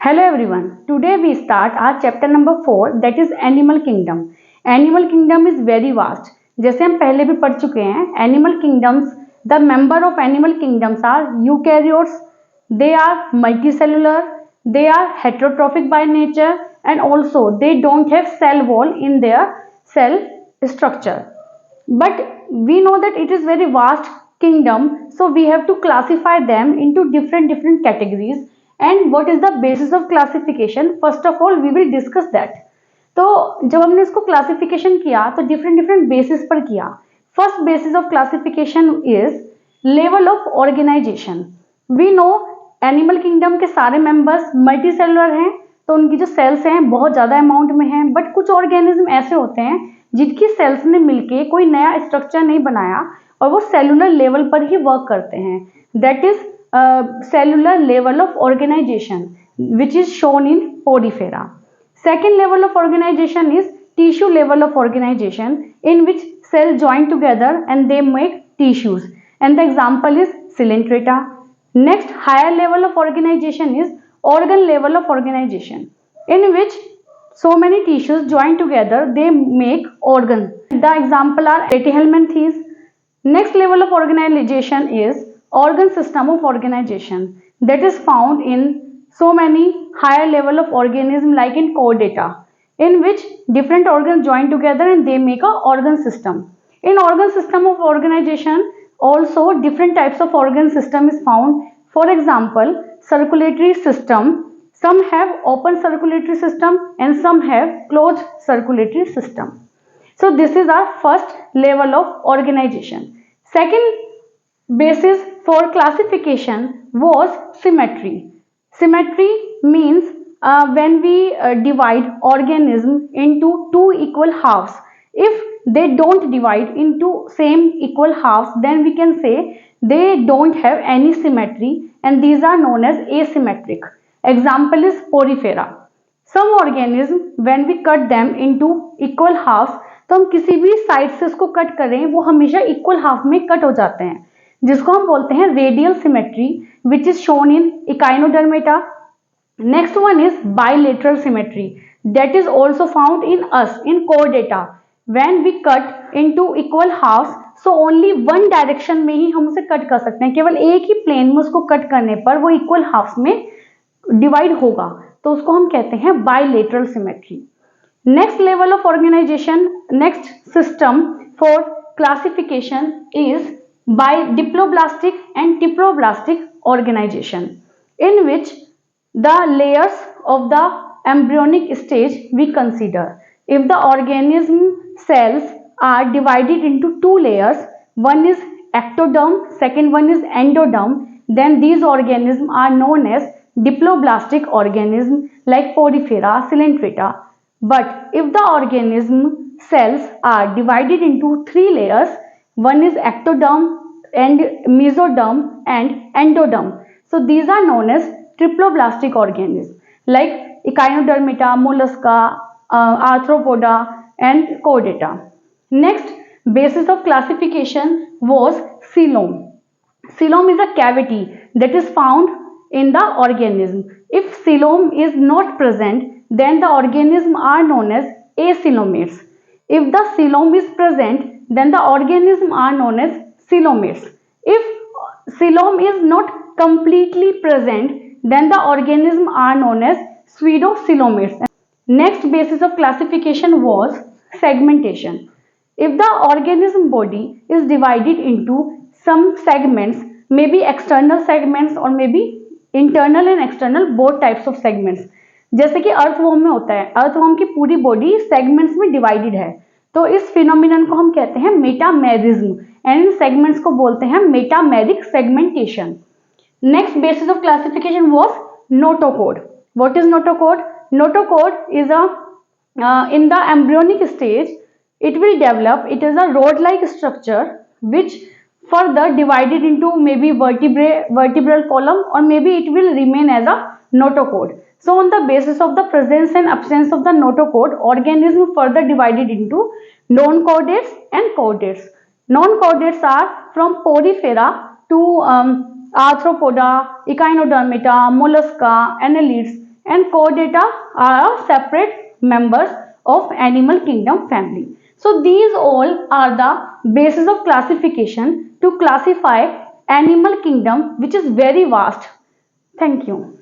Hello everyone. Today we start our chapter number 4, that is Animal Kingdom. Animal Kingdom is very vast. जैसे हम पहले भी पढ़ चुके हैं, Animal Kingdoms, the member of Animal Kingdoms are eukaryotes. They are multicellular. They are heterotrophic by nature, and also they don't have cell wall in their cell structure. But we know that it is very vast kingdom, so we have to classify them into different categories. And what is the basis of classification? First of all we will discuss that. तो जब हमने इसको classification किया तो different basis पर किया. First basis of classification is level of organisation. We know animal kingdom के सारे मेंबर्स मल्टी सेलुलर हैं, तो उनकी जो सेल्स हैं बहुत ज़्यादा अमाउंट में हैं. बट कुछ ऑर्गेनिज्म ऐसे होते हैं जिनकी सेल्स ने मिलके कोई नया स्ट्रक्चर नहीं बनाया और वो सेलुलर लेवल पर ही वर्क करते हैं. That is cellular level of organization, which is shown in Porifera. Second level of organization is tissue level of organization, in which cells join together and they make tissues, and the example is Coelenterata. Next higher level of organization is organ level of organization, in which so many tissues join together, they make organs. The example are Platyhelminthes. Next level of organization is organ system of organization, that is found in so many higher level of organism like in chordata, in which different organs join together and they make a organ system. In organ system of organization also different types of organ system is found. For example, circulatory system, some have open circulatory system and some have closed circulatory system. So this is our first level of organization. Second basis for classification was symmetry. Symmetry means when we divide organism into two equal halves. If they don't divide into same equal halves, then we can say they don't have any symmetry, and these are known as asymmetric. Example is Porifera. Some organism when we cut them into equal halves, तो हम किसी भी side से उसको cut करें वो हमेशा equal half में कट हो जाते हैं, जिसको हम बोलते हैं radial symmetry, which is shown in echinodermata. Next one is bilateral symmetry, that is also found in us in chordata. When we cut into equal halves, so only one direction में ही हम उसे कट कर सकते हैं, केवल एक ही plane में उसको कट करने पर वो इक्वल हाफ्स में डिवाइड होगा, तो उसको हम कहते हैं bilateral symmetry. Next level of organisation, next system for classification is by diploblastic and triploblastic organization, in which the layers of the embryonic stage we consider. If the organism cells are divided into two layers, one is ectoderm, second one is endoderm, then these organisms are known as diploblastic organism like Porifera, Coelenterata. But if the organism cells are divided into three layers, one is ectoderm and mesoderm and endoderm, so these are known as triploblastic organisms like Echinodermata, Mollusca, Arthropoda and Chordata. Next basis of classification was coelom. Coelom is a cavity that is found in the organism. If coelom is not present, then the organism are known as acoelomates. If the coelom is present, then the organism are known as coelomates. If coelom is not completely present, then the organism are known as pseudocoelomates. Next basis of classification was segmentation. If the organism body is divided into some segments, maybe external segments or maybe internal and external, both types of segments. जैसे कि earthworm में होता है, earthworm की पूरी body segments में divided है, तो इस फिनोमिनन को हम कहते हैं मेटामेरिज्म, एंड इन सेगमेंट्स को बोलते हैं metameric segmentation. Next basis of classification was notochord. What is notochord? Notochord is in the embryonic stage it will develop, it is a rod like structure which further divided into maybe vertebral column, or maybe it will remain as a notochord. So on the basis of the presence and absence of the notochord, organism further divided into non-chordates and chordates. Non-chordates are from Porifera to Arthropoda, Echinodermata, Mollusca, Annelids, and chordata are separate members of animal kingdom family. So these all are the basis of classification to classify animal kingdom, which is very vast. Thank you.